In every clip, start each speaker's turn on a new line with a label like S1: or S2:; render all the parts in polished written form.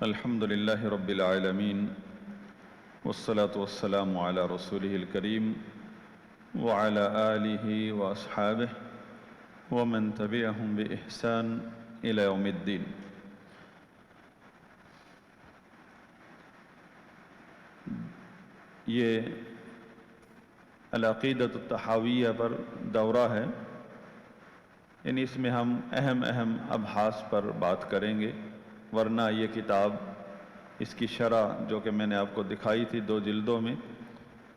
S1: الحمد لله رب العالمين والصلاة والسلام على رسوله الكريم وعلى آله وأصحابه ومن تبعهم بإحسان إلى يوم الدين۔ یہ العقیدۃ الطحاویہ پر دورہ ہے، یعنی اس میں ہم اہم ابحاث پر بات کریں گے، ورنہ یہ کتاب، اس کی شرح جو کہ میں نے آپ کو دکھائی تھی 2 جلدوں میں،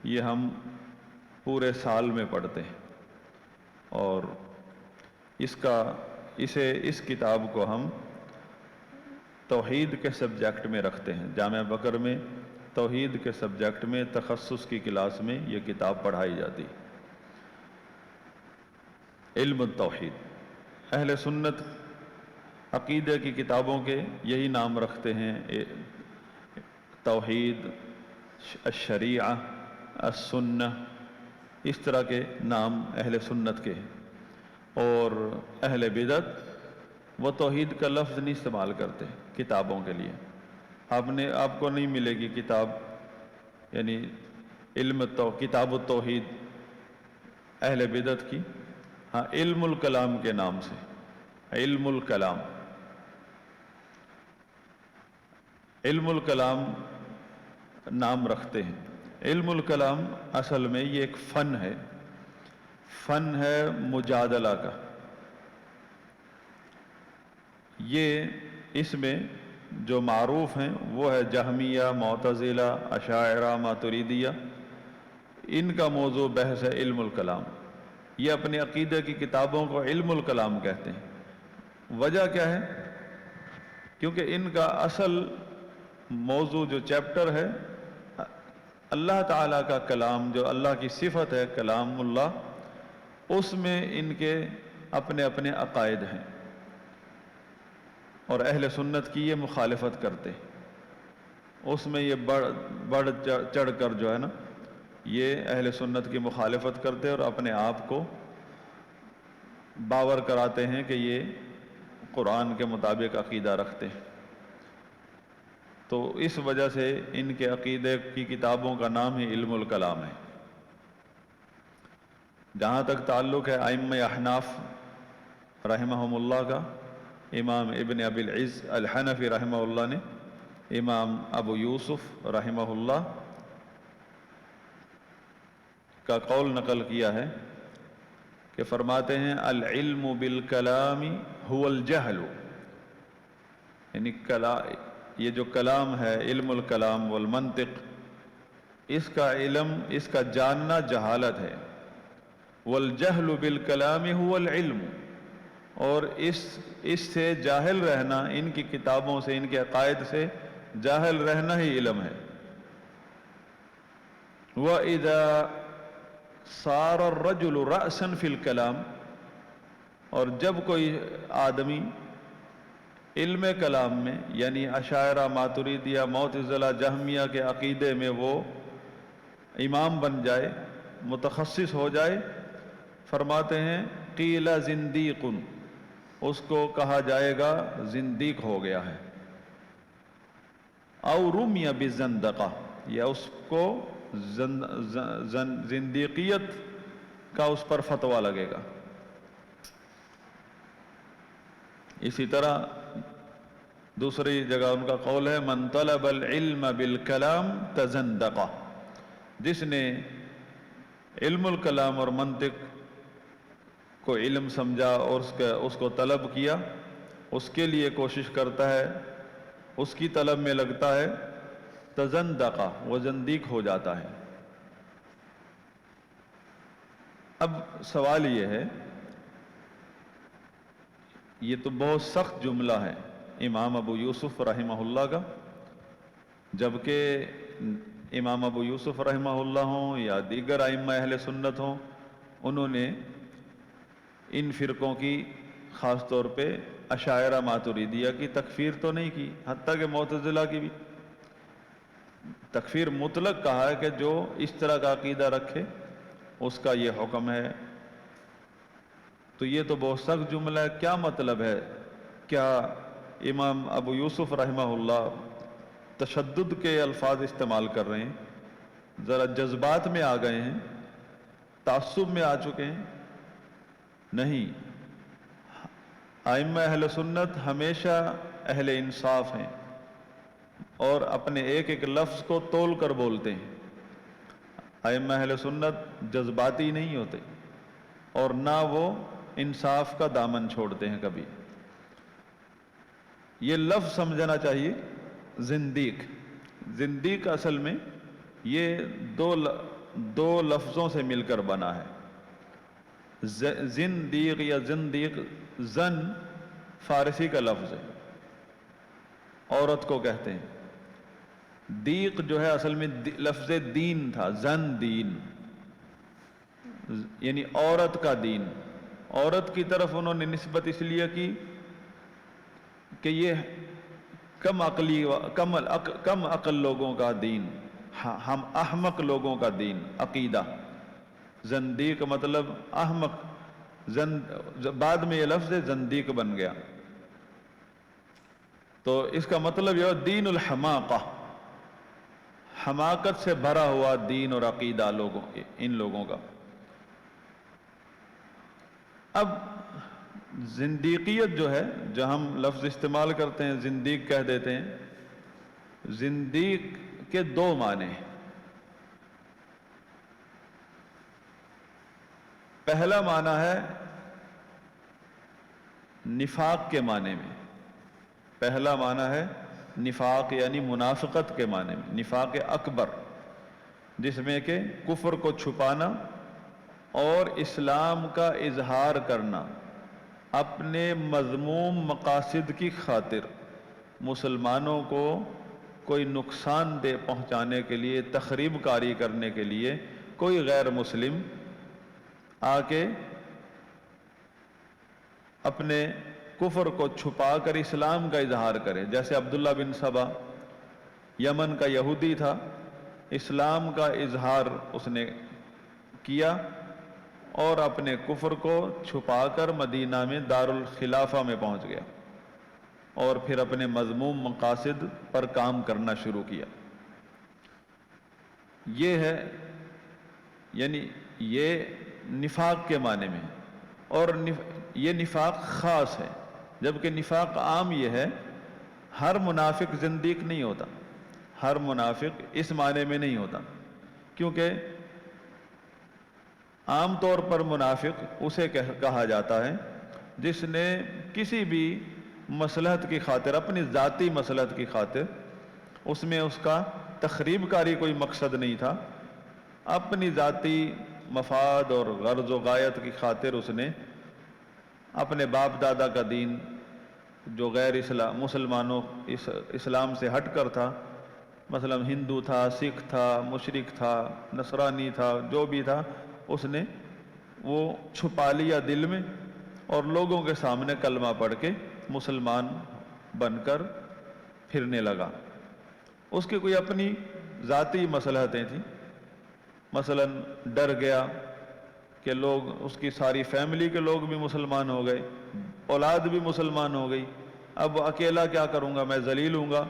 S1: یہ ہم پورے سال میں پڑھتے ہیں، اور اس کتاب کو ہم توحید کے سبجیکٹ میں رکھتے ہیں۔ جامعہ بکر میں توحید کے سبجیکٹ میں تخصص کی کلاس میں یہ کتاب پڑھائی جاتی ہے، علم التوحید۔ اہل سنت عقیدہ کی کتابوں کے یہی نام رکھتے ہیں، توحید، الشریعہ، السنہ، اس طرح کے نام اہل سنت کے ہیں۔ اور اہل بدعت وہ توحید کا لفظ نہیں استعمال کرتے کتابوں کے لیے۔ آپ کو نہیں ملے گی کتاب، یعنی کتاب التوحید اہل بدعت کی، ہاں علم الکلام کے نام سے، علم الکلام نام رکھتے ہیں۔ علم الکلام اصل میں یہ ایک فن ہے مجادلہ کا۔ اس میں جو معروف ہیں وہ ہے جہمیہ، معتزلہ، اشاعرہ، ماتریدیہ، ان کا موضوع بحث ہے علم الکلام۔ یہ اپنے عقیدہ کی کتابوں کو علم الکلام کہتے ہیں۔ وجہ کیا ہے؟ کیونکہ ان کا اصل موضوع جو چیپٹر ہے، اللہ تعالیٰ کا کلام، جو اللہ کی صفت ہے کلام اللہ، اس میں ان کے اپنے عقائد ہیں، اور اہل سنت کی یہ مخالفت کرتے ہیں۔ اس میں یہ بڑھ چڑھ کر جو ہے نا، یہ اہل سنت کی مخالفت کرتے اور اپنے آپ کو باور کراتے ہیں کہ یہ قرآن کے مطابق عقیدہ رکھتے ہیں۔ تو اس وجہ سے ان کے عقیدے کی کتابوں کا نام ہی علم الکلام ہے۔ جہاں تک تعلق ہے ائمہ احناف رحمہم اللہ کا، امام ابن ابی العز الحنفی رحمہ اللہ نے امام ابو یوسف رحمہ اللہ کا قول نقل کیا ہے کہ فرماتے ہیں العلم بالکلام هو الجہل، یعنی یہ جو کلام ہے، علم الکلام والمنطق، اس کا علم، اس کا جاننا جہالت ہے۔ والجہل بالکلام هو العلم، اور اس سے جاہل رہنا، ان کی کتابوں سے، ان کے عقائد سے جاہل رہنا ہی علم ہے۔ وَإِذَا صَارَ الرَّجُلُ رَأْسًا فِي الْكَلَامِ، اور جب کوئی آدمی علم کلام میں، یعنی اشاعرہ، ماتریدیہ، معتزلہ، جہمیہ کے عقیدے میں وہ امام بن جائے، متخصص ہو جائے، فرماتے ہیں قیل زندیق، اس کو کہا جائے گا زندیق ہو گیا ہے۔ او رمی بالزندقہ، یا اس کو زندیقیت کا اس پر فتویٰ لگے گا۔ اسی طرح دوسری جگہ ان کا قول ہے من طلب العلم بالکلام تزندق، جس نے علم الکلام اور منطق کو علم سمجھا اور اس کو طلب کیا، اس کے لیے کوشش کرتا ہے، اس کی طلب میں لگتا ہے، تزندق، وہ زندیق ہو جاتا ہے۔ اب سوال یہ ہے، یہ تو بہت سخت جملہ ہے امام ابو یوسف رحمہ اللہ کا، جبکہ امام ابو یوسف رحمہ اللہ ہوں یا دیگر ائمہ اہل سنت ہوں، انہوں نے ان فرقوں کی، خاص طور پہ اشاعرہ ماتریدیہ کی تکفیر تو نہیں کی، حتیٰ کہ معتزلہ کی بھی تکفیر مطلق کہا ہے کہ جو اس طرح کا عقیدہ رکھے اس کا یہ حکم ہے۔ تو یہ تو بہت سخت جملہ ہے، کیا مطلب ہے؟ کیا امام ابو یوسف رحمہ اللہ تشدد کے الفاظ استعمال کر رہے ہیں، ذرا جذبات میں آ گئے ہیں، تعصب میں آ چکے ہیں۔ نہیں، ائمہ اہل سنت ہمیشہ اہل انصاف ہیں اور اپنے ایک ایک لفظ کو تول کر بولتے ہیں۔ ائمہ اہل سنت جذباتی نہیں ہوتے اور نہ وہ انصاف کا دامن چھوڑتے ہیں کبھی۔ یہ لفظ سمجھنا چاہیے، زندیق۔ زندیق اصل میں یہ دو لفظوں سے مل کر بنا ہے۔ زندیق یا زندیق، زن فارسی کا لفظ ہے، عورت کو کہتے ہیں۔ دیق جو ہے اصل میں لفظ دین تھا، زن دین، یعنی عورت کا دین۔ عورت کی طرف انہوں نے نسبت اس لیے کی کہ یہ کم عقل لوگوں کا دین، ہم احمق لوگوں کا دین، عقیدہ۔ زندیق مطلب احمق، بعد میں یہ لفظ زندیق بن گیا۔ تو اس کا مطلب یہ دین الحماقہ، حماقت سے بھرا ہوا دین اور عقیدہ ان لوگوں کا۔ اب زندیقیت جو ہے، جو ہم لفظ استعمال کرتے ہیں زندیق کہہ دیتے ہیں، زندیق کے دو معنی ہیں۔ پہلا معنی ہے نفاق کے معنی میں، پہلا معنی ہے نفاق یعنی منافقت کے معنی میں، نفاق اکبر، جس میں کہ کفر کو چھپانا اور اسلام کا اظہار کرنا، اپنے مذموم مقاصد کی خاطر مسلمانوں کو کوئی نقصان دے پہنچانے کے لیے، تخریب کاری کرنے کے لیے کوئی غیر مسلم آ کے اپنے کفر کو چھپا کر اسلام کا اظہار کرے۔ جیسے عبداللہ بن سبا یمن کا یہودی تھا، اسلام کا اظہار اس نے کیا اور اپنے کفر کو چھپا کر مدینہ میں دارالخلافہ میں پہنچ گیا اور پھر اپنے مذموم مقاصد پر کام کرنا شروع کیا۔ یہ ہے، یعنی یہ نفاق کے معنی میں، اور یہ نفاق خاص ہے، جبکہ نفاق عام یہ ہے، ہر منافق زندیق نہیں ہوتا، ہر منافق اس معنی میں نہیں ہوتا، کیونکہ عام طور پر منافق اسے کہا جاتا ہے جس نے کسی بھی مصلحت کی خاطر، اپنی ذاتی مصلحت کی خاطر، اس میں اس کا تخریب کاری کوئی مقصد نہیں تھا، اپنی ذاتی مفاد اور غرض و غایت کی خاطر اس نے اپنے باپ دادا کا دین جو غیر مسلمانوں اسلام سے ہٹ کر تھا، مثلا ہندو تھا، سکھ تھا، مشرک تھا، نصرانی تھا، جو بھی تھا، اس نے وہ چھپا لیا دل میں اور لوگوں کے سامنے کلمہ پڑھ کے مسلمان بن کر پھرنے لگا۔ اس کی کوئی اپنی ذاتی مصلحتیں تھیں، مثلا ڈر گیا کہ لوگ، اس کی ساری فیملی کے لوگ بھی مسلمان ہو گئے، اولاد بھی مسلمان ہو گئی، اب اکیلا کیا کروں گا، میں ذلیل ہوں گا،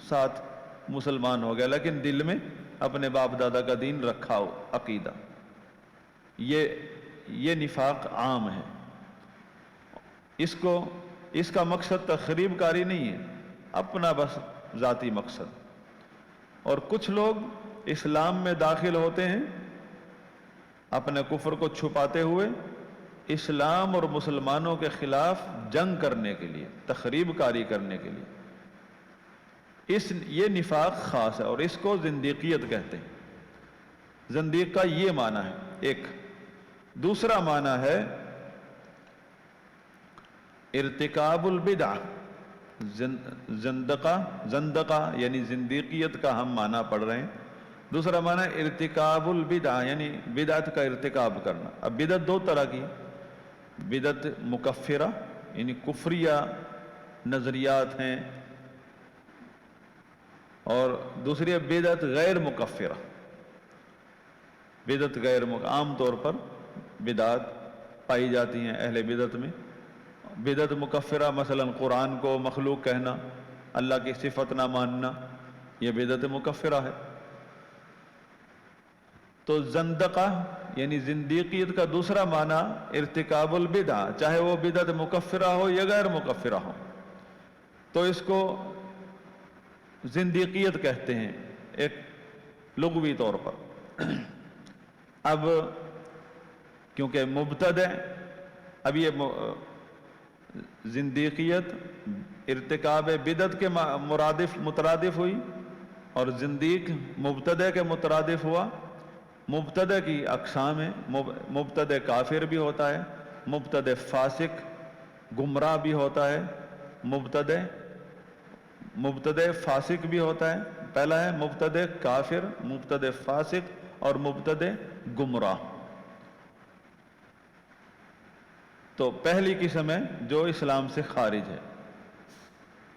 S1: ساتھ مسلمان ہو گیا، لیکن دل میں اپنے باپ دادا کا دین رکھا ہو، عقیدہ۔ یہ نفاق عام ہے۔ اس کا مقصد تخریب کاری نہیں ہے، اپنا بس ذاتی مقصد۔ اور کچھ لوگ اسلام میں داخل ہوتے ہیں اپنے کفر کو چھپاتے ہوئے، اسلام اور مسلمانوں کے خلاف جنگ کرنے کے لیے، تخریب کاری کرنے کے لیے۔ یہ نفاق خاص ہے اور اس کو زندیقیت کہتے ہیں۔ زندیق کا یہ معنی ہے ایک۔ دوسرا معنی ہے ارتکاب البدع۔ زندقہ یعنی زندیقیت کا ہم معنی پڑھ رہے ہیں، دوسرا معنی ارتکاب البدع یعنی بدعت کا ارتکاب کرنا۔ اب بدعت دو طرح کی، بدعت مکفرہ یعنی کفریہ نظریات ہیں، اور دوسری بدعت غیر مکفرہ۔ بدعت عام طور پر بدعت پائی جاتی ہیں اہل بدعت میں۔ بدعت مکفرہ مثلا قرآن کو مخلوق کہنا، اللہ کی صفت نہ ماننا، یہ بدعت مکفرہ ہے۔ تو زندقہ یعنی زندیقیت کا دوسرا معنی ارتکاب البدع، چاہے وہ بدعت مکفرہ ہو یا غیر مکفرہ ہو، تو اس کو زندیقیت کہتے ہیں ایک لغوی طور پر۔ اب کیونکہ مبتدع، اب یہ زندیقیت ارتکاب بدعت کے مترادف ہوئی، اور زندیق مبتدع کے مترادف ہوا۔ مبتدع کی اقسام ہیں، مبتدع کافر بھی ہوتا ہے، مبتدع فاسق گمراہ بھی ہوتا ہے، مبتدع فاسق بھی ہوتا ہے۔ پہلا ہے مبتدع کافر، مبتدع فاسق اور مبتدع گمراہ۔ تو پہلی قسم ہے جو اسلام سے خارج ہے،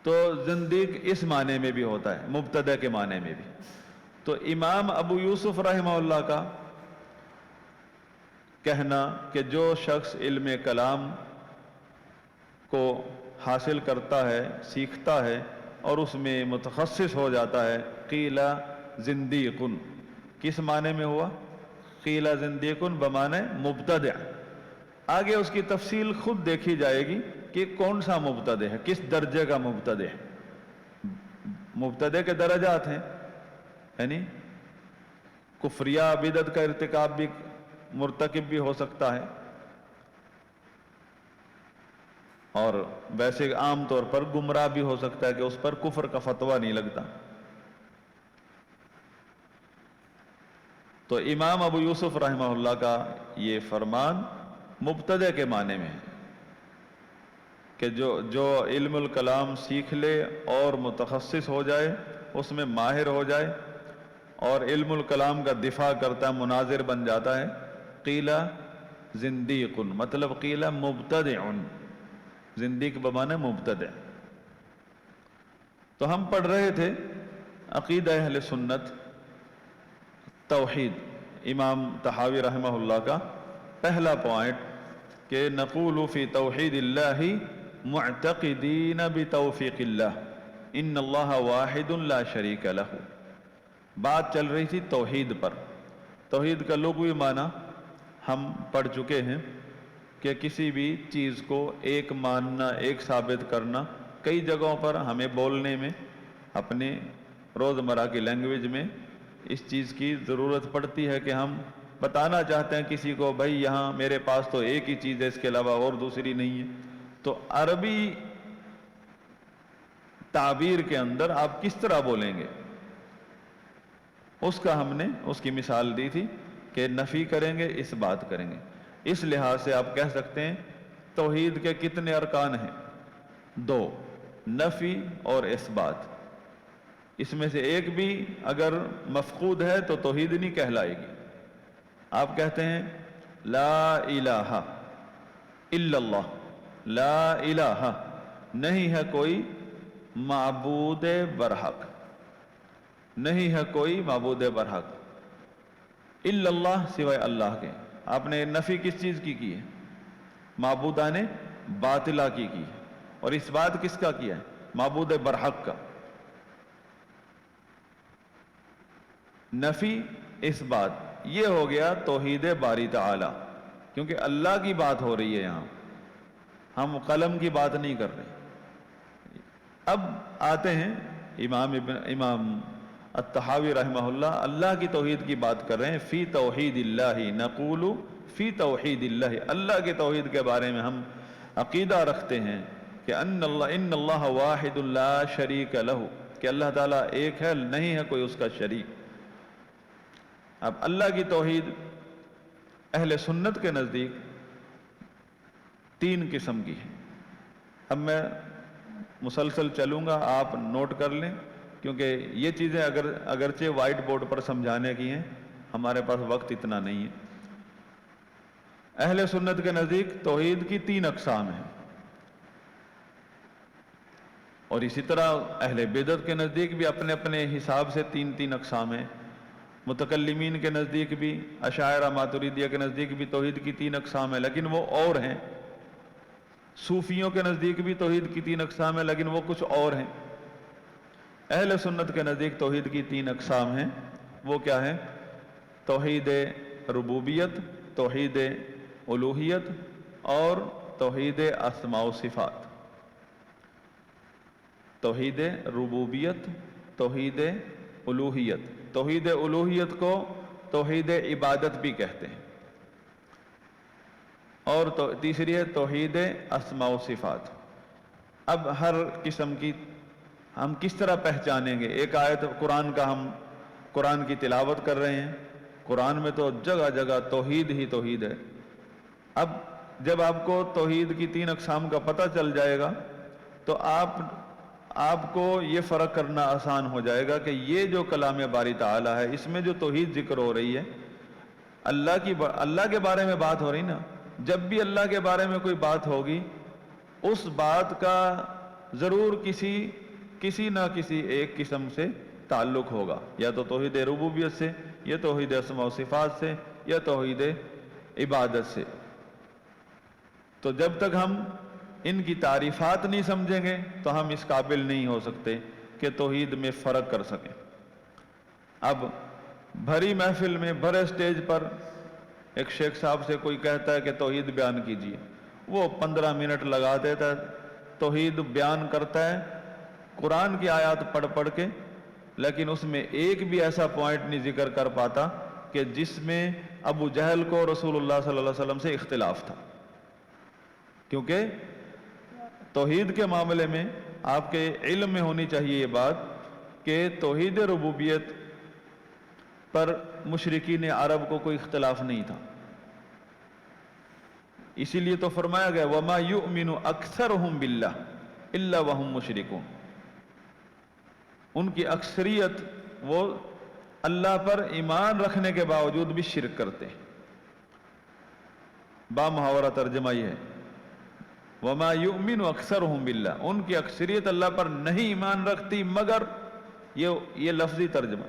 S1: تو زندیق اس معنی میں بھی ہوتا ہے، مبتدع کے معنی میں بھی۔ تو امام ابو یوسف رحمہ اللہ کا کہنا کہ جو شخص علم کلام کو حاصل کرتا ہے، سیکھتا ہے اور اس میں متخصص ہو جاتا ہے، قیل زندیق، کس معنی میں ہوا؟ قیل زندیق بمعنی مبتدع۔ آگے اس کی تفصیل خود دیکھی جائے گی کہ کون سا مبتدع ہے، کس درجے کا مبتدع ہے۔ مبتدع کے درجات ہیں، یعنی کفریہ بدعت کا ارتکاب بھی مرتکب بھی ہو سکتا ہے، اور ویسے عام طور پر گمراہ بھی ہو سکتا ہے کہ اس پر کفر کا فتویٰ نہیں لگتا۔ تو امام ابو یوسف رحمہ اللہ کا یہ فرمان مبتدع کے معنی میں ہے کہ جو علم الکلام سیکھ لے اور متخصص ہو جائے، اس میں ماہر ہو جائے اور علم الکلام کا دفاع کرتا ہے، مناظر بن جاتا ہے، قیل زندیق، مطلب قیل مبتدع، زندیق بمعنی مبتدع۔ تو ہم پڑھ رہے تھے عقیدہ اہل سنت توحید، امام طحاوی رحمہ اللہ کا پہلا پوائنٹ کہ نقول فی توحید اللہ معتقدین بتوفیق اللہ ان اللہ واحد لا شریک لہ۔ بات چل رہی تھی توحید پر۔ توحید کا لغوی معنی ہم پڑھ چکے ہیں کہ کسی بھی چیز کو ایک ماننا، ایک ثابت کرنا۔ کئی جگہوں پر ہمیں بولنے میں، اپنے روزمرہ کی لینگویج میں اس چیز کی ضرورت پڑتی ہے کہ ہم بتانا چاہتے ہیں کسی کو، بھائی یہاں میرے پاس تو ایک ہی چیز ہے، اس کے علاوہ اور دوسری نہیں ہے۔ تو عربی تعبیر کے اندر آپ کس طرح بولیں گے، اس کا ہم نے اس کی مثال دی تھی کہ نفی کریں گے، اس بات کریں گے۔ اس لحاظ سے آپ کہہ سکتے ہیں توحید کے کتنے ارکان ہیں؟ 2، نفی اور اثبات۔ اس میں سے ایک بھی اگر مفقود ہے تو توحید نہیں کہلائے گی۔ آپ کہتے ہیں لا الہ الا اللہ، لا الہ، نہیں ہے کوئی معبود برحق، نہیں ہے کوئی معبود برحق، الا اللہ، سوائے اللہ کے۔ آپ نے نفی کس چیز کی ہے؟ معبودان باطلہ کی ہے، اور اس بات کس کا کیا ہے؟ معبود برحق کا۔ نفی اس بات، یہ ہو گیا توحید باری تعالی، کیونکہ اللہ کی بات ہو رہی ہے یہاں، ہم قلم کی بات نہیں کر رہے۔ اب آتے ہیں امام الطحاوی رحمہ اللہ کی توحید کی بات کر رہے ہیں۔ فی توحید اللہ نقول فی توحید اللہ، اللہ کی توحید کے بارے میں ہم عقیدہ رکھتے ہیں کہ ان اللہ واحد لا شریک لہ، کہ اللہ تعالیٰ ایک ہے، نہیں ہے کوئی اس کا شریک۔ اب اللہ کی توحید اہل سنت کے نزدیک 3 قسم کی ہے۔ اب میں مسلسل چلوں گا، آپ نوٹ کر لیں، کیونکہ یہ چیزیں اگرچہ وائٹ بورڈ پر سمجھانے کی ہیں، ہمارے پاس وقت اتنا نہیں ہے۔ اہل سنت کے نزدیک توحید کی 3 اقسام ہیں، اور اسی طرح اہل بدعت کے نزدیک بھی اپنے اپنے حساب سے 3 اقسام ہیں۔ متکلمین کے نزدیک بھی، اشاعرہ ماتریدیہ کے نزدیک بھی توحید کی 3 اقسام ہیں، لیکن وہ اور ہیں۔ صوفیوں کے نزدیک بھی توحید کی 3 اقسام ہیں، لیکن وہ کچھ اور ہیں۔ اہل سنت کے نزدیک توحید کی 3 اقسام ہیں. وہ کیا ہیں؟ توحید ربوبیت، توحید الوہیت اور توحید اسماء و صفات. توحید ربوبیت، توحید الوہیت. توحید الوہیت کو توحید عبادت بھی کہتے ہیں. اور تیسری ہے توحید اسماء و صفات. اب ہر قسم کی ہم کس طرح پہچانیں گے؟ ایک آیت قرآن کا، ہم قرآن کی تلاوت کر رہے ہیں، قرآن میں تو جگہ جگہ توحید ہی توحید ہے. اب جب آپ کو توحید کی 3 اقسام کا پتہ چل جائے گا تو آپ کو یہ فرق کرنا آسان ہو جائے گا کہ یہ جو کلام باری تعالیٰ ہے اس میں جو توحید ذکر ہو رہی ہے، اللہ کے بارے میں بات ہو رہی نا. جب بھی اللہ کے بارے میں کوئی بات ہوگی اس بات کا ضرور کسی نہ کسی ایک قسم سے تعلق ہوگا، یا تو توحید ربوبیت سے، یا توحید اسماء و صفات سے، یا توحید عبادت سے. تو جب تک ہم ان کی تعریفات نہیں سمجھیں گے تو ہم اس قابل نہیں ہو سکتے کہ توحید میں فرق کر سکیں. اب بھری محفل میں، بھرے سٹیج پر ایک شیخ صاحب سے کوئی کہتا ہے کہ توحید بیان کیجیے، وہ 15 منٹ لگا دیتا ہے، توحید بیان کرتا ہے قرآن کی آیات پڑھ کے، لیکن اس میں ایک بھی ایسا پوائنٹ نہیں ذکر کر پاتا کہ جس میں ابو جہل کو رسول اللہ صلی اللہ علیہ وسلم سے اختلاف تھا. کیونکہ توحید کے معاملے میں آپ کے علم میں ہونی چاہیے یہ بات کہ توحید ربوبیت پر مشرکین عرب کو کوئی اختلاف نہیں تھا. اسی لیے تو فرمایا گیا وَمَا يُؤْمِنُ أَكْثَرُهُمْ بِاللَّهِ إِلَّا وَهُمْ مُشْرِكُونَ. ان کی اکثریت وہ اللہ پر ایمان رکھنے کے باوجود بھی شرک کرتے ہیں. با محاورہ ترجمہ یہ ہے وَمَا يُؤْمِنُ أَكْثَرُهُمْ بِاللَّهِ. ان کی اکثریت اللہ پر نہیں ایمان رکھتی، مگر یہ لفظی ترجمہ،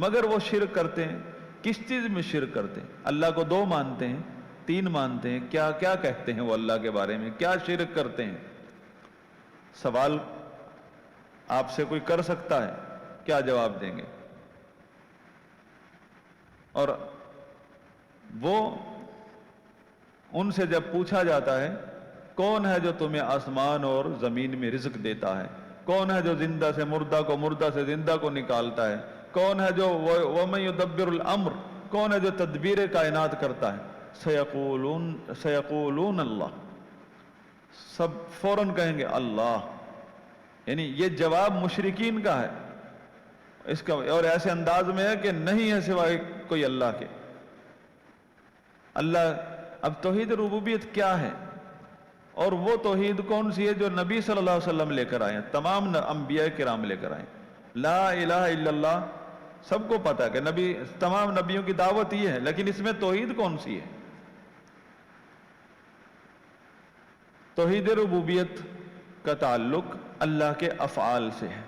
S1: مگر وہ شرک کرتے ہیں. کس چیز میں شرک کرتے ہیں؟ اللہ کو 2 مانتے ہیں، 3 مانتے ہیں، کیا کیا کہتے ہیں وہ اللہ کے بارے میں، کیا شرک کرتے ہیں؟ سوال آپ سے کوئی کر سکتا ہے؟ کیا جواب دیں گے؟ اور وہ ان سے جب پوچھا جاتا ہے کون ہے جو تمہیں آسمان اور زمین میں رزق دیتا ہے، کون ہے جو زندہ سے مردہ کو، مردہ سے زندہ کو نکالتا ہے، کون ہے جو وَمَن يُدَبِّرُ الْأَمْرِ، کون ہے جو تدبیر کائنات کرتا ہے، سَيَقُولُونَ اللہ. سب فوراً کہیں گے اللہ. یعنی یہ جواب مشرکین کا ہے اس کا، اور ایسے انداز میں ہے کہ نہیں ہے سوائے کوئی اللہ کے. اللہ. اب توحید ربوبیت کیا ہے اور وہ توحید کون سی ہے جو نبی صلی اللہ علیہ وسلم لے کر آئے ہیں، تمام انبیاء کرام لے کر آئے ہیں. لا الہ الا اللہ سب کو پتا ہے کہ تمام نبیوں کی دعوت یہ ہے، لیکن اس میں توحید کون سی ہے؟ توحید ربوبیت کا تعلق اللہ کے افعال سے ہے.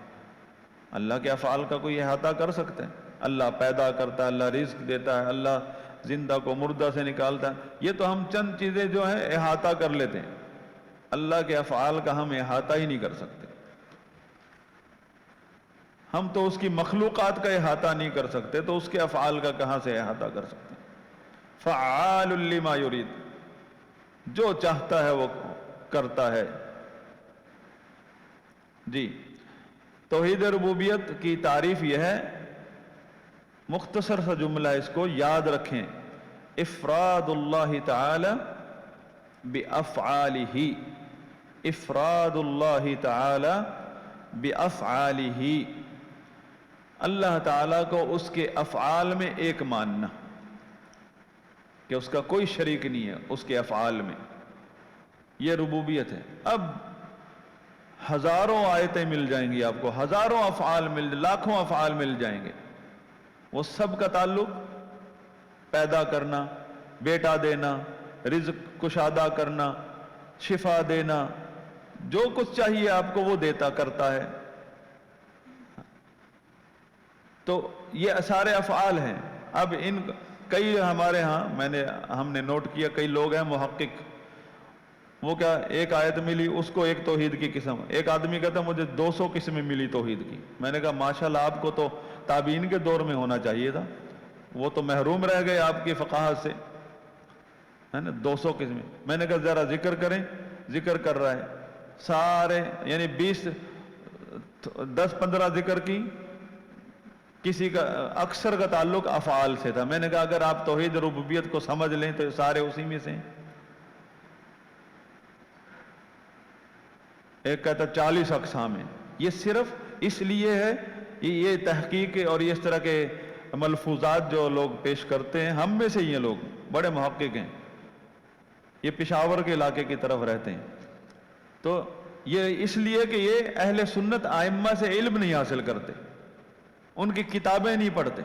S1: اللہ کے افعال کا کوئی احاطہ کر سکتے ہیں؟ اللہ پیدا کرتا ہے، اللہ رزق دیتا ہے، اللہ زندہ کو مردہ سے نکالتا ہے. یہ تو ہم چند چیزیں جو ہیں احاطہ کر لیتے ہیں، اللہ کے افعال کا ہم احاطہ ہی نہیں کر سکتے. ہم تو اس کی مخلوقات کا احاطہ نہیں کر سکتے تو اس کے افعال کا کہاں سے احاطہ کر سکتے ہیں؟ فعال لما یرید، جو چاہتا ہے وہ کرتا ہے. جی توحید ربوبیت کی تعریف یہ ہے، مختصر سا جملہ اس کو یاد رکھیں، افراد اللہ تعالی بافعالہ، افراد اللہ تعالی بافعالہ، اللہ تعالیٰ کو اس کے افعال میں ایک ماننا کہ اس کا کوئی شریک نہیں ہے اس کے افعال میں. یہ ربوبیت ہے. اب ہزاروں آیتیں مل جائیں گی آپ کو، ہزاروں افعال لاکھوں افعال مل جائیں گے، وہ سب کا تعلق پیدا کرنا، بیٹا دینا، رزق کشادہ کرنا، شفا دینا، جو کچھ چاہیے آپ کو وہ دیتا کرتا ہے. تو یہ سارے افعال ہیں. اب کئی ہمارے ہاں ہم نے نوٹ کیا، کئی لوگ ہیں محقق، وہ کیا ایک آیت ملی اس کو ایک توحید کی قسم، ایک آدمی کہتا مجھے 200 قسمیں ملی توحید کی. میں نے کہا ماشاءاللہ آپ کو تو تابعین کے دور میں ہونا چاہیے تھا، وہ تو محروم رہ گئے آپ کی فقاہت سے، ہے نا. 200 قسمیں. میں نے کہا ذرا ذکر کریں. ذکر کر رہا ہے سارے، یعنی 10-15 ذکر کی، کسی کا اکثر کا تعلق افعال سے تھا. میں نے کہا اگر آپ توحید ربوبیت کو سمجھ لیں تو سارے اسی میں سے ہیں. ایک کہتا 40 اقسام ہیں. یہ صرف اس لیے ہے کہ یہ تحقیق اور اس طرح کے ملفوظات جو لوگ پیش کرتے ہیں، ہم میں سے یہ لوگ بڑے محقق ہیں، یہ پشاور کے علاقے کی طرف رہتے ہیں. تو یہ اس لیے کہ یہ اہل سنت ائمہ سے علم نہیں حاصل کرتے، ان کی کتابیں نہیں پڑھتے.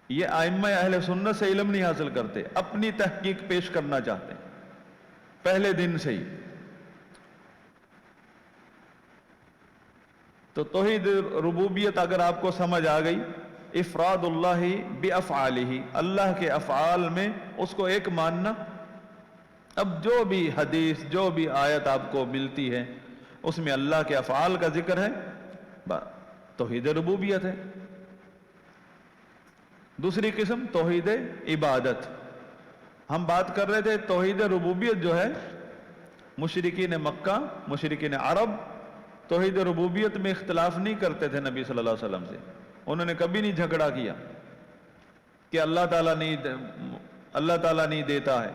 S1: یہ ائمہ اہل سنت سے علم نہیں حاصل کرتے، اپنی تحقیق پیش کرنا چاہتے ہیں پہلے دن سے ہی. تو توحید ربوبیت اگر آپ کو سمجھ آ گئی، افراد اللہ بافعالہ، اللہ کے افعال میں اس کو ایک ماننا. اب جو بھی حدیث، جو بھی آیت آپ کو ملتی ہے اس میں اللہ کے افعال کا ذکر ہے، توحید ربوبیت ہے. دوسری قسم توحید عبادت. ہم بات کر رہے تھے توحید ربوبیت جو ہے، مشرکین مکہ، مشرکین عرب توحید ربوبیت میں اختلاف نہیں کرتے تھے نبی صلی اللہ علیہ وسلم سے. انہوں نے کبھی نہیں جھگڑا کیا کہ اللہ تعالیٰ نہیں دیتا ہے،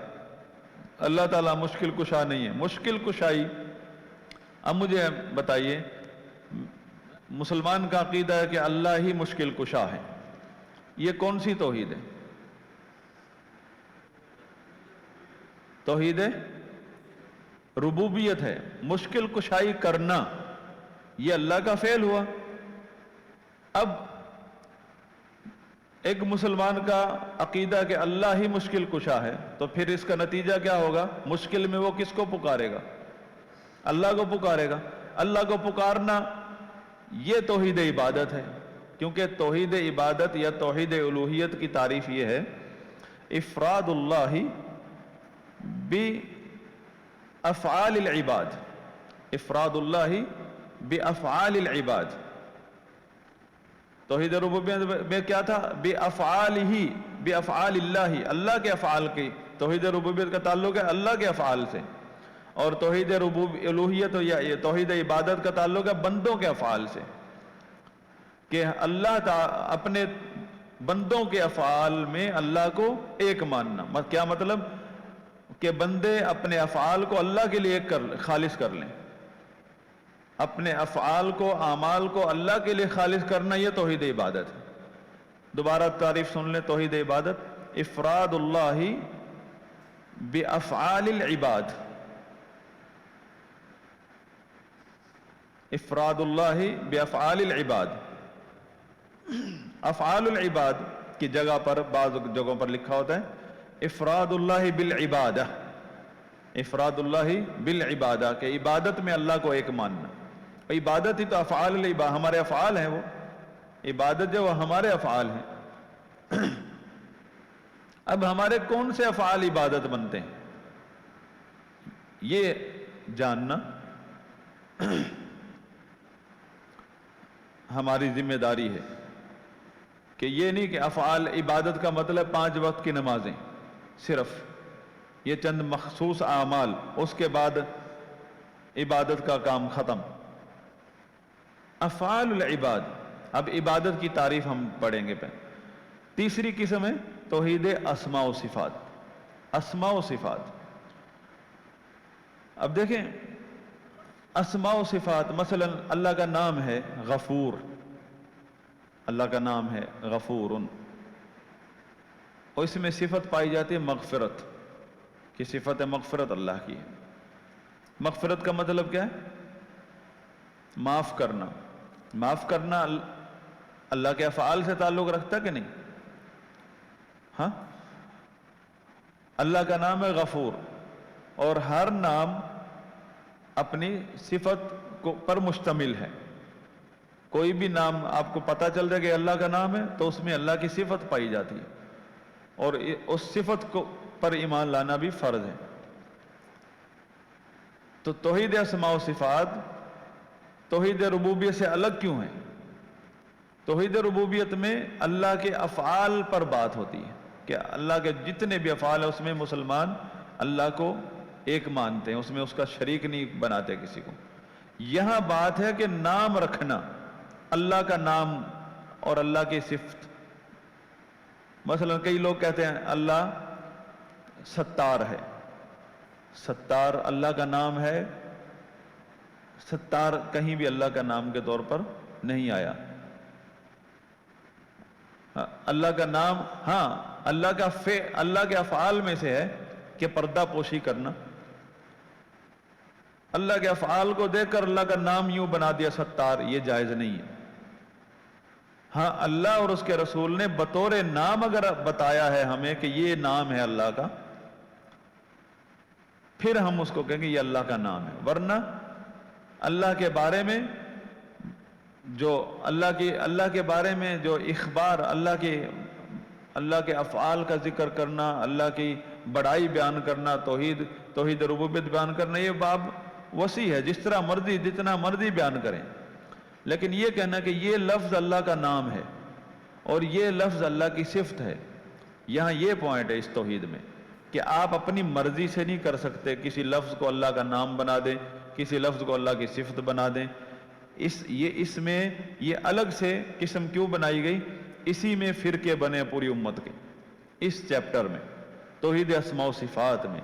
S1: اللہ تعالیٰ مشکل کشا نہیں ہے. مشکل کشائی، اب مجھے بتائیے، مسلمان کا عقیدہ ہے کہ اللہ ہی مشکل کشا ہے، یہ کون سی توحید ہے؟ توحید ربوبیت ہے. مشکل کشائی کرنا یہ اللہ کا فعل ہوا. اب ایک مسلمان کا عقیدہ کہ اللہ ہی مشکل کشا ہے، تو پھر اس کا نتیجہ کیا ہوگا؟ مشکل میں وہ کس کو پکارے گا؟ اللہ کو پکارے گا. اللہ کو پکارنا یہ توحید عبادت ہے. کیونکہ توحید عبادت یا توحید الوہیت کی تعریف یہ ہے افراد اللہ بافعال العباد. افراد اللہ بافعال العباد. توحید ربوبیت میں کیا تھا؟ بافعالہ، بافعال اللہ، اللہ کے افعال کی. توحید ربوبیت کا تعلق ہے اللہ کے افعال سے، اور توحید الوہیت یا توحید عبادت کا تعلق ہے بندوں کے افعال سے، کہ اللہ اپنے بندوں کے افعال میں اللہ کو ایک ماننا. کیا مطلب؟ کہ بندے اپنے افعال کو اللہ کے لیے خالص کر لیں. اپنے افعال کو، اعمال کو اللہ کے لیے خالص کرنا، یہ توحید عبادت ہے. دوبارہ تعریف سن لیں توحید عبادت: افراد اللہ بافعال العباد. افراد اللہ بافعال العباد. افعال العباد کی جگہ پر، بعض جگہوں پر لکھا ہوتا ہے افراد اللہ بالعبادہ. افراد اللہ بالعبادہ، کہ عبادت میں اللہ کو ایک ماننا. عبادت ہی تو افعال العباد، ہمارے افعال ہیں. وہ عبادت جو وہ ہمارے افعال ہیں. اب ہمارے کون سے افعال عبادت بنتے ہیں، یہ جاننا ہماری ذمہ داری ہے. کہ یہ نہیں کہ افعال عبادت کا مطلب 5 وقت کی نمازیں صرف، یہ چند مخصوص اعمال، اس کے بعد عبادت کا کام ختم. افعال العباد. اب عبادت کی تعریف ہم پڑھیں گے. تیسری قسم ہے توحید اسماء و صفات. اسماء و صفات، اب دیکھیں اسماء و صفات، مثلا اللہ کا نام ہے غفور، اللہ کا نام ہے غفور، اور اس میں صفت پائی جاتی ہے مغفرت، کہ صفت مغفرت اللہ کی ہے. مغفرت کا مطلب کیا ہے؟ معاف کرنا. معاف کرنا اللہ کے افعال سے تعلق رکھتا کہ نہیں؟ ہاں، اللہ کا نام ہے غفور، اور ہر نام اپنی صفت پر مشتمل ہے. کوئی بھی نام آپ کو پتہ چل جائے کہ اللہ کا نام ہے تو اس میں اللہ کی صفت پائی جاتی ہے، اور اس صفت پر ایمان لانا بھی فرض ہے۔ تو توحید اسماء و صفات توحید ربوبیت سے الگ کیوں ہے؟ توحید ربوبیت میں اللہ کے افعال پر بات ہوتی ہے کہ اللہ کے جتنے بھی افعال ہیں اس میں مسلمان اللہ کو ایک مانتے ہیں، اس میں اس کا شریک نہیں بناتے کسی کو۔ یہاں بات ہے کہ نام رکھنا، اللہ کا نام اور اللہ کی صفت۔ مثلا کئی لوگ کہتے ہیں اللہ ستار ہے، ستار اللہ کا نام ہے، ستار کہیں بھی اللہ کا نام کے طور پر نہیں آیا۔ اللہ کا نام ہاں اللہ کے افعال میں سے ہے کہ پردہ پوشی کرنا۔ اللہ کے افعال کو دیکھ کر اللہ کا نام یوں بنا دیا ستار، یہ جائز نہیں ہے۔ ہاں اللہ اور اس کے رسول نے بطور نام اگر بتایا ہے ہمیں کہ یہ نام ہے اللہ کا، پھر ہم اس کو کہیں گے یہ اللہ کا نام ہے۔ ورنہ اللہ کے بارے میں جو اللہ کے بارے میں جو اخبار، اللہ کے افعال کا ذکر کرنا، اللہ کی بڑائی بیان کرنا، توحید ربوبیت بیان کرنا، یہ باب وسیع ہے، جس طرح مرضی جتنا مرضی بیان کریں۔ لیکن یہ کہنا کہ یہ لفظ اللہ کا نام ہے اور یہ لفظ اللہ کی صفت ہے، یہاں یہ پوائنٹ ہے اس توحید میں کہ آپ اپنی مرضی سے نہیں کر سکتے کسی لفظ کو اللہ کا نام بنا دیں، کسی لفظ کو اللہ کی صفت بنا دیں۔ اس میں یہ الگ سے قسم کیوں بنائی گئی؟ اسی میں فرقے بنے پوری امت کے، اس چیپٹر میں توحید اسماء و صفات میں۔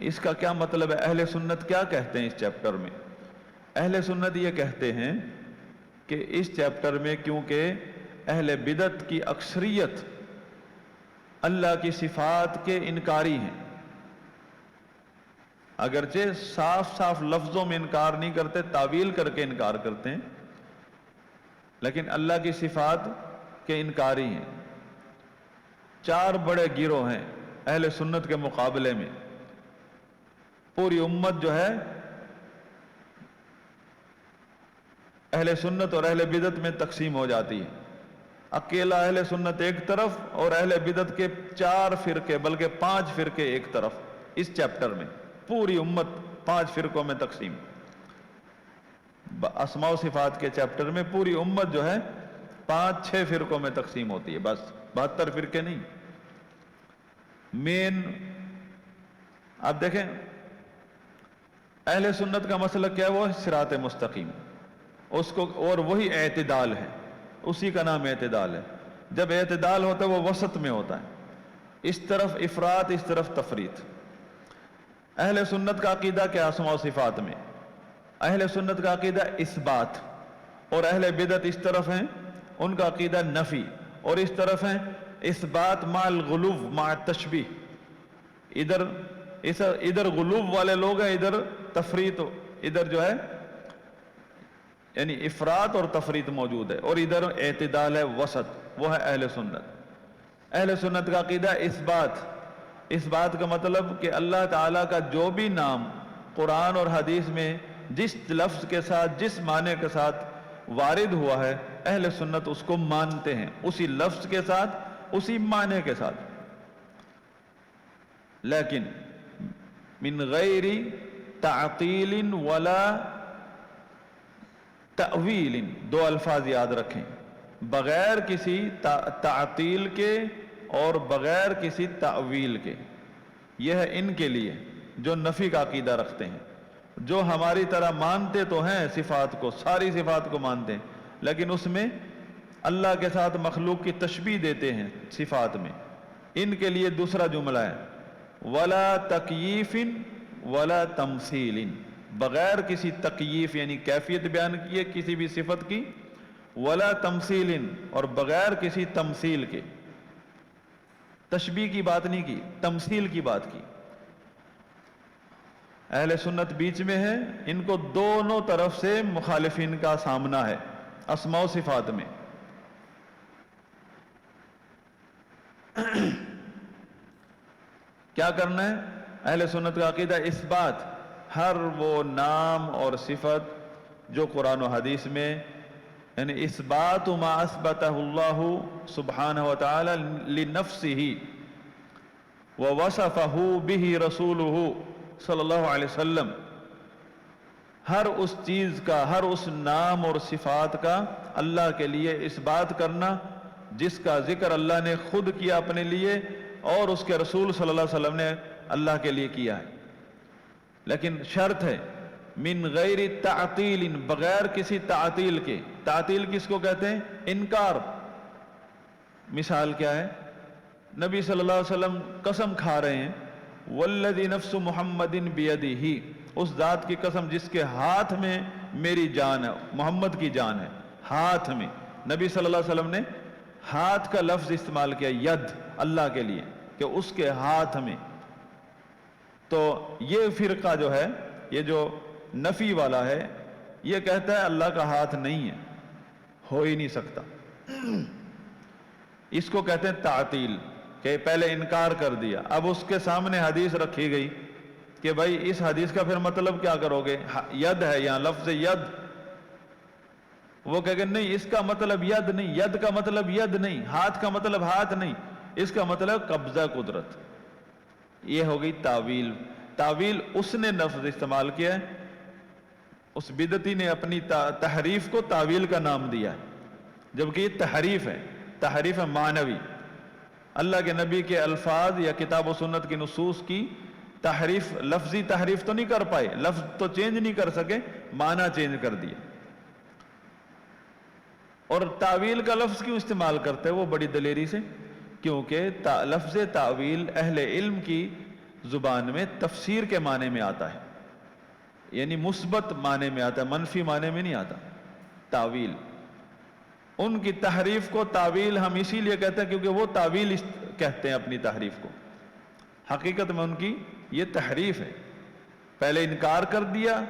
S1: اس کا کیا مطلب ہے؟ اہل سنت کیا کہتے ہیں اس چیپٹر میں؟ اہل سنت یہ کہتے ہیں کہ اس چیپٹر میں کیونکہ اہل بدعت کی اکثریت اللہ کی صفات کے انکاری ہیں، اگرچہ صاف صاف لفظوں میں انکار نہیں کرتے، تعویل کر کے انکار کرتے ہیں، لیکن اللہ کی صفات کے انکاری ہیں۔ 4 بڑے گروہ ہیں اہل سنت کے مقابلے میں۔ پوری امت جو ہے اہل سنت اور اہل بدعت میں تقسیم ہو جاتی ہے۔ اکیلا اہل سنت ایک طرف اور اہل بدعت کے 4 فرقے بلکہ 5 فرقے ایک طرف۔ اس چیپٹر میں پوری امت 5 فرقوں میں تقسیم۔ اسماء و صفات کے چیپٹر میں پوری امت جو ہے 5-6 فرقوں میں تقسیم ہوتی ہے، بس 72 فرقے نہیں۔ مین آپ دیکھیں اہل سنت کا مسئلہ کیا ہے؟ وہ صراط مستقیم، اس کو اور وہی اعتدال ہے، اسی کا نام اعتدال ہے۔ جب اعتدال ہوتا ہے وہ وسط میں ہوتا ہے، اس طرف افراط اس طرف تفریط۔ اہل سنت کا عقیدہ کیا اسماء و صفات میں؟ اہل سنت کا عقیدہ اثبات، اور اہل بدعت اس طرف ہیں ان کا عقیدہ نفی، اور اس طرف ہیں اثبات مع الغلو مع التشبیہ۔ ادھر غلو والے لوگ ہیں، ادھر تفریط، ادھر جو ہے یعنی افراط اور تفریط موجود ہے، اور ادھر اعتدال ہے، وسط، وہ ہے اہل سنت۔ اہل سنت کا عقیدہ اثبات کا مطلب کہ اللہ تعالیٰ کا جو بھی نام قرآن اور حدیث میں جس لفظ کے ساتھ جس معنی کے ساتھ وارد ہوا ہے، اہل سنت اس کو مانتے ہیں، اسی لفظ کے ساتھ اسی معنی کے ساتھ، لیکن من غیر تعطیل ولا تأویل، 2 الفاظ یاد رکھیں، بغیر کسی تعطیل کے اور بغیر کسی تأویل کے۔ یہ ہے ان کے لیے جو نفی کا عقیدہ رکھتے ہیں، جو ہماری طرح مانتے تو ہیں صفات کو، ساری صفات کو مانتے ہیں، لیکن اس میں اللہ کے ساتھ مخلوق کی تشبیہ دیتے ہیں صفات میں۔ ان کے لیے دوسرا جملہ ہے ولا تکییف ولا تمثیل، بغیر کسی تکییف یعنی کیفیت بیان کیے کسی بھی صفت کی، ولا تمثیل اور بغیر کسی تمثیل کے، تشبیہ کی بات نہیں کی، تمثیل کی بات کی۔ اہل سنت بیچ میں ہے، ان کو دونوں طرف سے مخالفین کا سامنا ہے اسماء و صفات میں۔ کیا کرنا ہے؟ اہل سنت کا عقیدہ اثبات، ہر وہ نام اور صفت جو قرآن و حدیث میں، یعنی اثبات ما اثبتہ اللہ سبحانہ وتعالی لنفسہ، وَوَصَفَهُ بِهِ رَسُولُهُ صلی اللہ علیہ وسلم، ہر اس چیز کا، ہر اس نام اور صفات کا اللہ کے لیے اس بات کرنا جس کا ذکر اللہ نے خود کیا اپنے لیے اور اس کے رسول صلی اللہ علیہ وسلم نے اللہ کے لیے کیا ہے، لیکن شرط ہے من غیر تعطیل، بغیر کسی تعطیل کے۔ تعطیل کس کو کہتے ہیں؟ انکار۔ مثال کیا ہے؟ نبی صلی اللہ علیہ وسلم قسم کھا رہے ہیں والذی نفس محمد بیدہ، اس ذات کی قسم جس کے ہاتھ میں میری جان ہے، محمد کی جان ہے، ہاتھ میں۔ نبی صلی اللہ علیہ وسلم نے ہاتھ کا لفظ استعمال کیا ید اللہ کے لیے کہ اس کے ہاتھ میں۔ تو یہ فرقہ جو ہے، یہ جو نفی والا ہے، یہ کہتا ہے اللہ کا ہاتھ نہیں ہے، ہو ہی نہیں سکتا۔ اس کو کہتے ہیں تعطیل، کہ پہلے انکار کر دیا، اب اس کے سامنے حدیث رکھی گئی کہ بھائی اس حدیث کا پھر مطلب کیا کرو گے؟ ید ہے یہاں، لفظ ید، وہ کہے گا نہیں اس کا مطلب ید نہیں، ید کا مطلب ید نہیں، ہاتھ کا مطلب ہاتھ نہیں، اس کا مطلب قبضہ قدرت۔ یہ ہو گئی تعویل۔ تعویل اس نے لفظ استعمال کیا ہے، اس بدعتی نے اپنی تحریف کو تعویل کا نام دیا ہے، جبکہ یہ تحریف ہے، تحریف معنوی۔ اللہ کے نبی کے الفاظ یا کتاب و سنت کی نصوص کی تحریف، لفظی تحریف تو نہیں کر پائے، لفظ تو چینج نہیں کر سکے، معنی چینج کر دیا۔ اور تعویل کا لفظ کیوں استعمال کرتے ہیں وہ بڑی دلیری سے؟ کیونکہ لفظ تعویل اہل علم کی زبان میں تفسیر کے معنی میں آتا ہے، یعنی مثبت معنی میں آتا ہے، منفی معنی میں نہیں آتا تعویل۔ ان کی تحریف کو تعویل ہم اسی لیے کہتے ہیں کیونکہ وہ تعویل کہتے ہیں اپنی تحریف کو، حقیقت میں ان کی یہ تحریف ہے۔ پہلے انکار کر دیا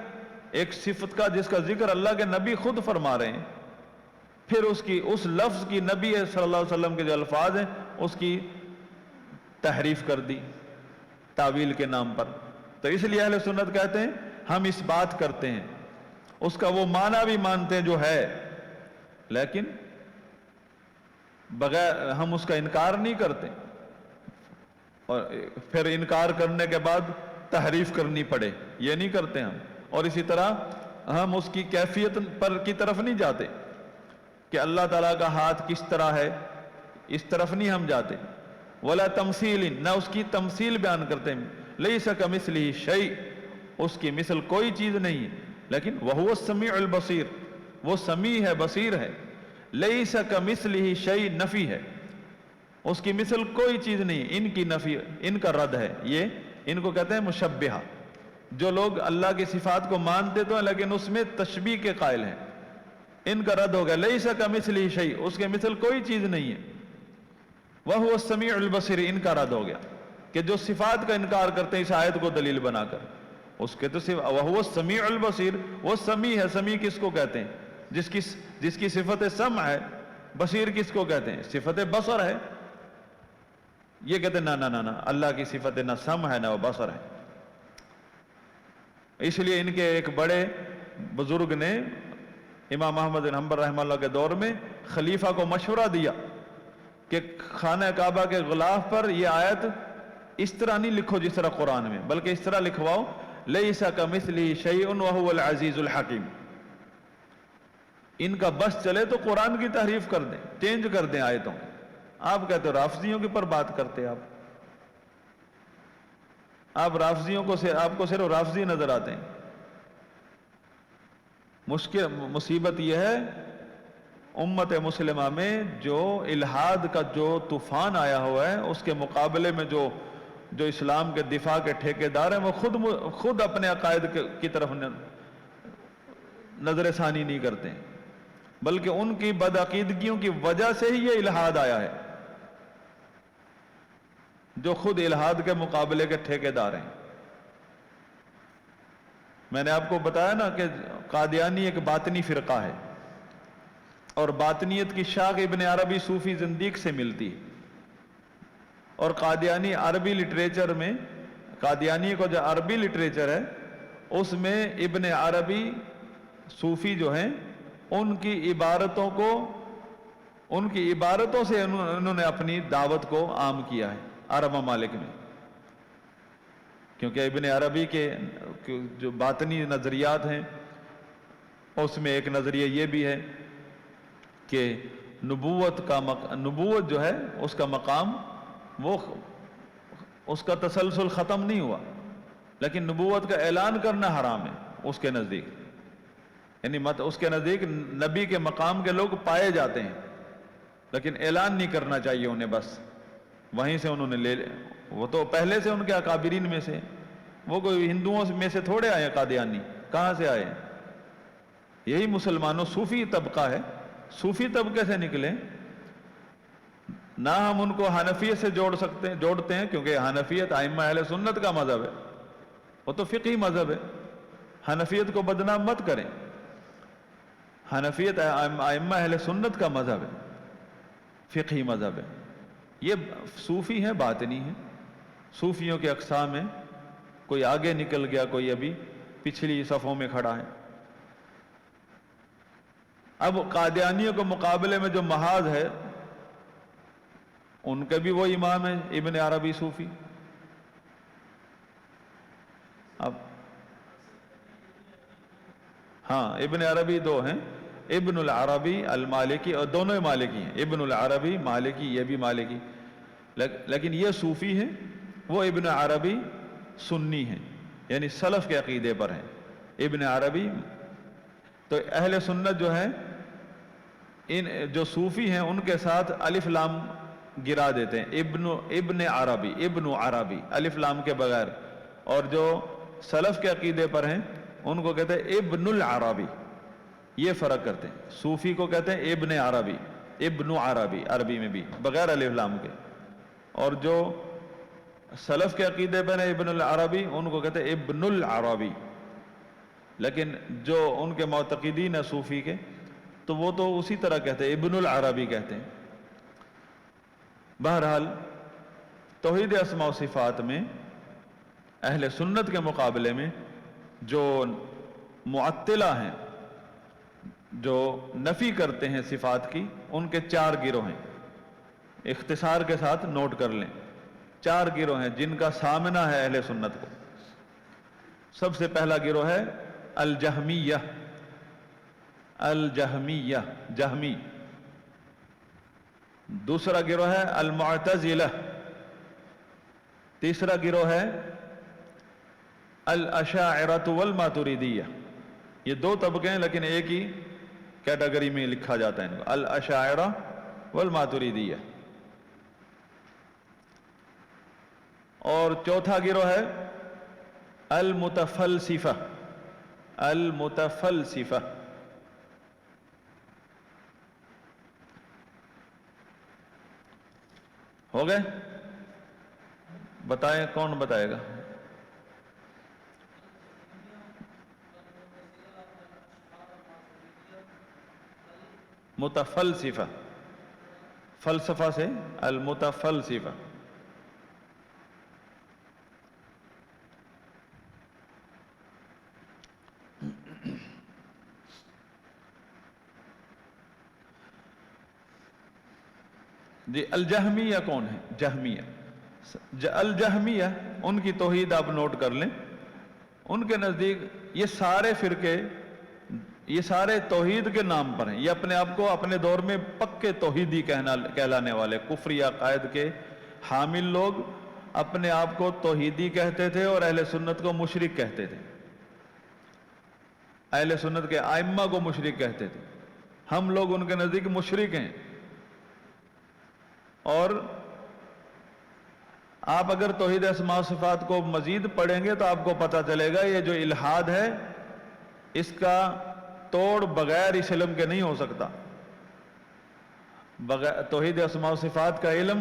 S1: ایک صفت کا جس کا ذکر اللہ کے نبی خود فرما رہے ہیں، پھر اس لفظ کی، نبی صلی اللہ علیہ وسلم کے جو الفاظ ہیں اس کی تحریف کر دی تعویل کے نام پر۔ تو اس لیے اہل سنت کہتے ہیں ہم اس بات کرتے ہیں، اس کا وہ معنی بھی مانتے ہیں جو ہے، لیکن بغیر ہم اس کا انکار نہیں کرتے، اور پھر انکار کرنے کے بعد تحریف کرنی پڑے یہ نہیں کرتے ہم۔ اور اسی طرح ہم اس کی کیفیت پر کی طرف نہیں جاتے کہ اللہ تعالیٰ کا ہاتھ کس طرح ہے، اس طرف نہیں ہم جاتے۔ ولا تمثیل، نہ اس کی تمثیل بیان کرتے ہیں، لیس کمثلہ شیء، اس کی مثل کوئی چیز نہیں ہے، لیکن وہو السمیع البصیر، وہ سمیع ہے، بصیر ہے۔ لیس کمثلہ شیء نفی ہے، اس کی مثل کوئی چیز نہیں، ان کی نفی، ان کا رد ہے۔ یہ ان کو کہتے ہیں مشبہہ، جو لوگ اللہ کی صفات کو مانتے تو ہیں لیکن اس میں تشبیہ کے قائل ہیں، ان کا رد ہو گیا۔ لیس کمثلہ شیء، اس کے مثل کوئی چیز نہیں ہے۔ وہو السمیع البصیر، ان کا رد ہو گیا کہ جو صفات کا انکار کرتے ہیں اس آیت کو دلیل بنا کر، اس کے تو صرف وہو السمیع البصیر، وہ سمیع ہے۔ سمیع کس کو کہتے ہیں؟ جس کی صفت سمع ہے۔ بصیر کس کو کہتے ہیں؟ صفت بصر ہے۔ یہ کہتے ہیں نہ اللہ کی صفت نہ سمع ہے نہ وہ بصر ہے۔ اس لیے ان کے ایک بڑے بزرگ نے امام احمد بن حنبل رحمہ اللہ کے دور میں خلیفہ کو مشورہ دیا کہ خانہ کعبہ کے غلاف پر یہ آیت اس طرح نہیں لکھو جس طرح قرآن میں، بلکہ اس طرح لکھواؤ لیس کمثلہ شیء وہو العزیز الحکیم۔ ان کا بس چلے تو قرآن کی تحریف کر دیں، چینج کر دیں آیتوں۔ آپ کہتے ہو رافضیوں کے پر بات کرتے، آپ رافضیوں کو آپ کو صرف رافضی نظر آتے ہیں۔ مصیبت یہ ہے امت مسلمہ میں جو الہاد کا جو طوفان آیا ہوا ہے، اس کے مقابلے میں جو اسلام کے دفاع کے ٹھیکیدار ہیں وہ خود اپنے عقائد کی طرف نظر ثانی نہیں کرتے ہیں، بلکہ ان کی بدعقیدگیوں کی وجہ سے ہی یہ الہاد آیا ہے، جو خود الہاد کے مقابلے کے ٹھیکیدار ہیں۔ میں نے آپ کو بتایا نا کہ قادیانی ایک باطنی فرقہ ہے، اور باطنیت کی شاخ ابن عربی صوفی زندیق سے ملتی ہے، اور قادیانی عربی لٹریچر میں، قادیانی کو جو عربی لٹریچر ہے اس میں ابن عربی صوفی جو ہیں ان کی عبارتوں سے انہوں نے اپنی دعوت کو عام کیا ہے عرب ممالک میں۔ کیونکہ ابن عربی کے جو باطنی نظریات ہیں اس میں ایک نظریہ یہ بھی ہے کہ نبوت جو ہے اس کا مقام وہ اس کا تسلسل ختم نہیں ہوا، لیکن نبوت کا اعلان کرنا حرام ہے اس کے نزدیک، یعنی اس کے نزدیک نبی کے مقام کے لوگ پائے جاتے ہیں لیکن اعلان نہیں کرنا چاہیے انہیں، بس وہیں سے انہوں نے وہ تو پہلے سے ان کے اکابرین میں سے، وہ کوئی ہندوؤں میں سے تھوڑے آئے قادیانی، کہاں سے آئے؟ یہی مسلمانوں صوفی طبقہ ہے، صوفی طبقے سے نکلے، نہ ہم ان کو حنفیت سے جوڑتے ہیں کیونکہ حنفیت ائمہ اہل سنت کا مذہب ہے، وہ تو فقہی مذہب ہے، حنفیت کو بدنام مت کریں، حنفیت ائمہ اہل سنت کا مذہب ہے، فقہی مذہب ہے۔ یہ صوفی ہیں، باطنی ہیں، صوفیوں کے اقسام ہیں، کوئی آگے نکل گیا، کوئی ابھی پچھلی صفوں میں کھڑا ہے۔ اب قادیانیوں کے مقابلے میں جو محاذ ہے ان کے بھی وہ امام ہیں ابن عربی صوفی۔ اب ہاں ابن عربی دو ہیں، ابن العربی المالکی، اور دونوں مالکی ہیں، ابن العربی مالکی، یہ بھی مالکی، لیکن یہ صوفی ہیں، وہ ابن عربی سنی ہیں، یعنی سلف کے عقیدے پر ہیں۔ ابن عربی تو اہل سنت جو ہے ان جو صوفی ہیں ان کے ساتھ الف لام گرا دیتے ہیں، ابن عربی، ابن عربی الف لام کے بغیر، اور جو سلف کے عقیدے پر ہیں ان کو کہتے ہیں ابن العربی، یہ فرق کرتے ہیں، صوفی کو کہتے ہیں ابن عربی، ابن عربی عربی میں بھی بغیر الف لام کے، اور جو سلف کے عقیدے پر ہیں ابن العربی ان کو کہتے ہیں ابن العربی، لیکن جو ان کے معتقدین ہیں صوفی کے تو وہ تو اسی طرح کہتے ہیں، ابن العربی کہتے ہیں۔ بہرحال توحید اسماء و صفات میں اہل سنت کے مقابلے میں جو معطلہ ہیں، جو نفی کرتے ہیں صفات کی، ان کے 4 گروہ ہیں، اختصار کے ساتھ نوٹ کر لیں، 4 گروہ ہیں جن کا سامنا ہے اہل سنت کو۔ سب سے پہلا گروہ ہے الجہمیہ، الجہمیہ جہمی، دوسرا گروہ ہے المعتزلہ، تیسرا گروہ ہے الاشاعرۃ والماتریدیہ، یہ 2 طبقے ہیں لیکن ایک ہی کیٹیگری میں لکھا جاتا ہے ان کو، الاشاعرہ والماتریدیہ۔ اور چوتھا گروہ ہے المتفلسفہ، المتفلسفہ۔ ہو گئے؟ بتائیں کون بتائے گا؟ متفلسفہ، فلسفہ سے المتفلسفہ۔ جی الجہمیہ کون ہے؟ جہمیہ، الجہمیہ ان کی توحید آپ نوٹ کر لیں، ان کے نزدیک یہ سارے فرقے، یہ سارے توحید کے نام پر ہیں، یہ اپنے آپ کو اپنے دور میں پکے توحیدی کہلانے والے کفری عقائد کے حامل لوگ اپنے آپ کو توحیدی کہتے تھے اور اہل سنت کو مشرک کہتے تھے، اہل سنت کے ائمہ کو مشرک کہتے تھے، ہم لوگ ان کے نزدیک مشرک ہیں۔ اور آپ اگر توحید اسماء و صفات کو مزید پڑھیں گے تو آپ کو پتہ چلے گا یہ جو الحاد ہے اس کا توڑ بغیر اس علم کے نہیں ہو سکتا۔ توحید اسماء و صفات کا علم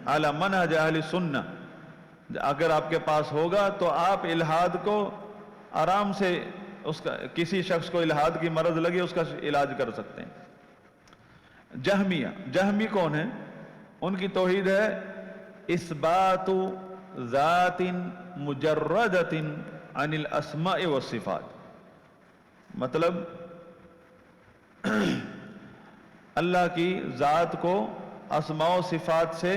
S1: علی منہج اہل سنہ اگر آپ کے پاس ہوگا تو آپ الحاد کو آرام سے، اس کا کسی شخص کو الحاد کی مرض لگی اس کا علاج کر سکتے ہیں۔ جہمیہ، جہمی کون ہے؟ ان کی توحید ہے اثبات ذات مجردۃ عن الاسماء والصفات، مطلب اللہ کی ذات کو اسماء و صفات سے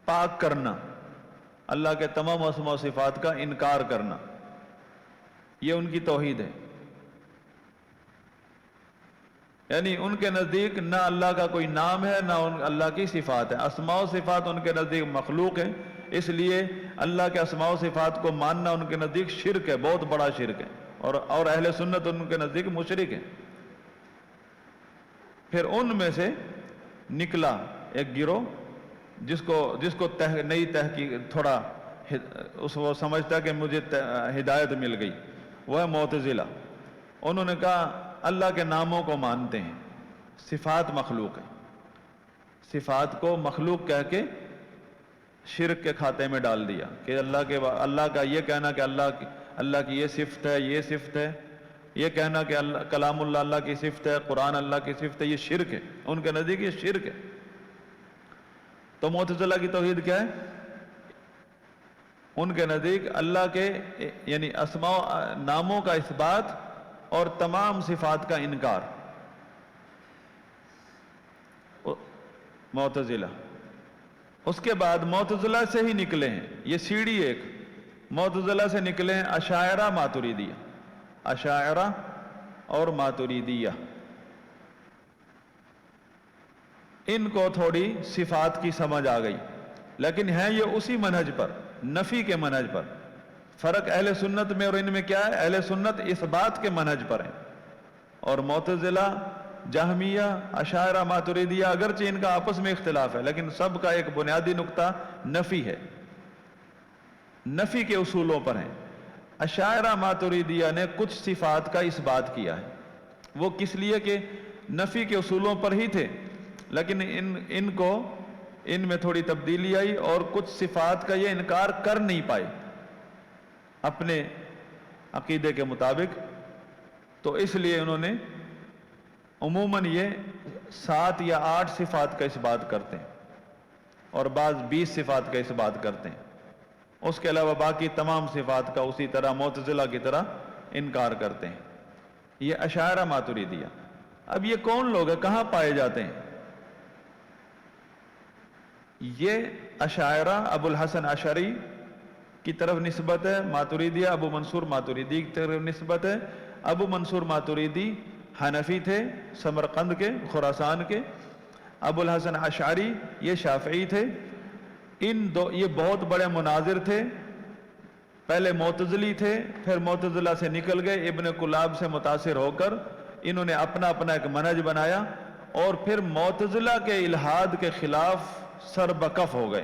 S1: پاک کرنا، اللہ کے تمام اسماء و صفات کا انکار کرنا، یہ ان کی توحید ہے۔ یعنی ان کے نزدیک نہ اللہ کا کوئی نام ہے نہ اللہ کی صفات ہے، اسماء و صفات ان کے نزدیک مخلوق ہے، اس لیے اللہ کے اسماء و صفات کو ماننا ان کے نزدیک شرک ہے، بہت بڑا شرک ہے، اور اہل سنت ان کے نزدیک مشرک ہے۔ پھر ان میں سے نکلا ایک گروہ جس کو نئی تحقیق تھوڑا وہ سمجھتا کہ مجھے ہدایت مل گئی، وہ ہے معتزلہ۔ انہوں نے کہا اللہ کے ناموں کو مانتے ہیں، صفات مخلوق ہے، صفات کو مخلوق کہہ کے شرک کے کھاتے میں ڈال دیا کہ اللہ کا یہ کہنا کہ اللہ کی یہ صفت ہے، یہ صفت ہے، یہ کہنا کہ کلام اللہ کی صفت ہے، قرآن اللہ کی صفت ہے، یہ شرک ہے، ان کے نزدیک یہ شرک ہے۔ تو معتزلہ کی توحید کیا ہے؟ ان کے نزدیک اللہ کے یعنی اسماء ناموں کا اثبات اور تمام صفات کا انکار۔ معتزلہ، اس کے بعد معتزلہ سے ہی نکلے ہیں، یہ سیڑھی ایک، معتزلہ سے نکلے ہیں اشاعرہ ماتریدیہ، اشاعرہ اور ماتریدیہ۔ ان کو تھوڑی صفات کی سمجھ آ گئی، لیکن ہیں یہ اسی منہج پر، نفی کے منہج پر۔ فرق اہل سنت میں اور ان میں کیا ہے؟ اہل سنت اس بات کے منہج پر ہیں، اور معتزلہ، جہمیہ، اشاعرہ، ماتریدیہ اگرچہ ان کا آپس میں اختلاف ہے، لیکن سب کا ایک بنیادی نقطہ نفی ہے، نفی کے اصولوں پر ہیں۔ اشاعرہ ماتریدیہ نے کچھ صفات کا اس بات کیا ہے، وہ کس لیے کہ نفی کے اصولوں پر ہی تھے، لیکن ان میں تھوڑی تبدیلی آئی اور کچھ صفات کا یہ انکار کر نہیں پائے اپنے عقیدے کے مطابق، تو اس لیے انہوں نے عموماً یہ 7 یا 8 صفات کا اس بات کرتے ہیں، اور بعض 20 صفات کا اس بات کرتے ہیں، اس کے علاوہ باقی تمام صفات کا اسی طرح معتزلہ کی طرح انکار کرتے ہیں۔ یہ اشاعرہ ماتریدیہ۔ اب یہ کون لوگ ہیں، کہاں پائے جاتے ہیں؟ یہ اشاعرہ ابو الحسن اشعری کی طرف نسبت ہے، ماتریدیہ ابو منصور ماتریدی کی طرف نسبت ہے۔ ابو منصور ماتریدی حنفی تھے، سمرقند کے، خراسان کے۔ ابو الحسن اشعری یہ شافعی تھے۔ یہ بہت بڑے مناظر تھے، پہلے معتزلی تھے، پھر معتزلہ سے نکل گئے، ابن کلاب سے متاثر ہو کر انہوں نے اپنا ایک منہج بنایا، اور پھر معتزلہ کے الحاد کے خلاف سر بکف ہو گئے۔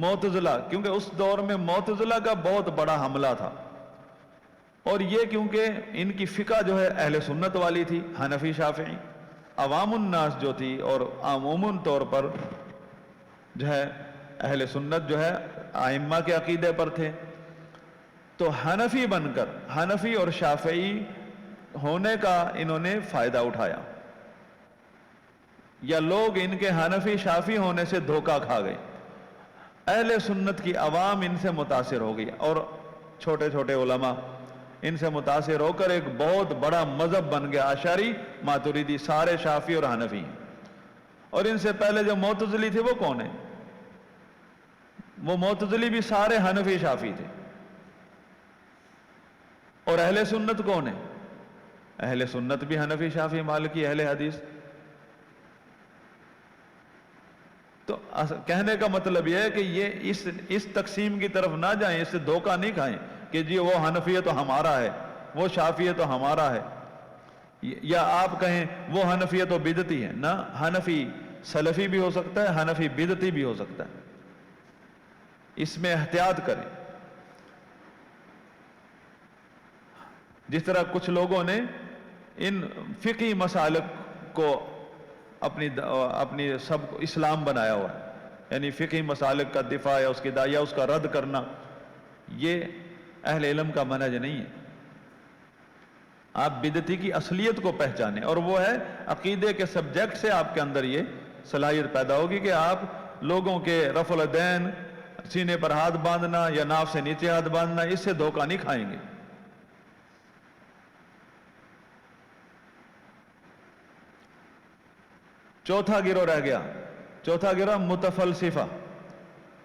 S1: معتزلہ، کیونکہ اس دور میں معتزلہ کا بہت بڑا حملہ تھا، اور یہ کیونکہ ان کی فقہ جو ہے اہل سنت والی تھی، حنفی شافعی، عوام الناس جو تھی اور عموماً طور پر جو ہے اہل سنت جو ہے ائمہ کے عقیدے پر تھے، تو حنفی بن کر حنفی اور شافعی ہونے کا انہوں نے فائدہ اٹھایا، یا لوگ ان کے حنفی شافعی ہونے سے دھوکہ کھا گئے۔ اہل سنت کی عوام ان سے متاثر ہو گئی، اور چھوٹے چھوٹے علماء ان سے متاثر ہو کر ایک بہت بڑا مذہب بن گیا اشعری ماتریدی، سارے شافعی اور حنفی ہیں۔ اور ان سے پہلے جو معتزلی تھے وہ کون ہیں؟ وہ معتزلی بھی سارے حنفی شافعی تھے۔ اور اہل سنت کون ہیں؟ اہل سنت بھی حنفی شافعی مالکی اہل حدیث۔ تو کہنے کا مطلب یہ ہے کہ یہ اس تقسیم کی طرف نہ جائیں، اس سے دھوکہ نہیں کھائیں کہ جی وہ حنفی ہے تو ہمارا ہے، وہ شافعی ہے تو ہمارا ہے، یا آپ کہیں وہ حنفی ہے تو بدعتی ہے۔ نہ، حنفی سلفی بھی ہو سکتا ہے، حنفی بدعتی بھی ہو سکتا ہے، اس میں احتیاط کریں۔ جس طرح کچھ لوگوں نے ان فقہی مسالک کو اپنی سب اسلام بنایا ہوا ہے، یعنی فقہی مسالک کا دفاع یا اس کا رد کرنا، یہ اہل علم کا منہج نہیں ہے۔ آپ بدعتی کی اصلیت کو پہچانیں، اور وہ ہے عقیدے کے سبجیکٹ سے آپ کے اندر یہ صلاحیت پیدا ہوگی کہ آپ لوگوں کے رفع الیدین، سینے پر ہاتھ باندھنا یا ناف سے نیچے ہاتھ باندھنا، اس سے دھوکہ نہیں کھائیں گے۔ چوتھا گروہ رہ گیا، چوتھا گروہ متفلسفہ۔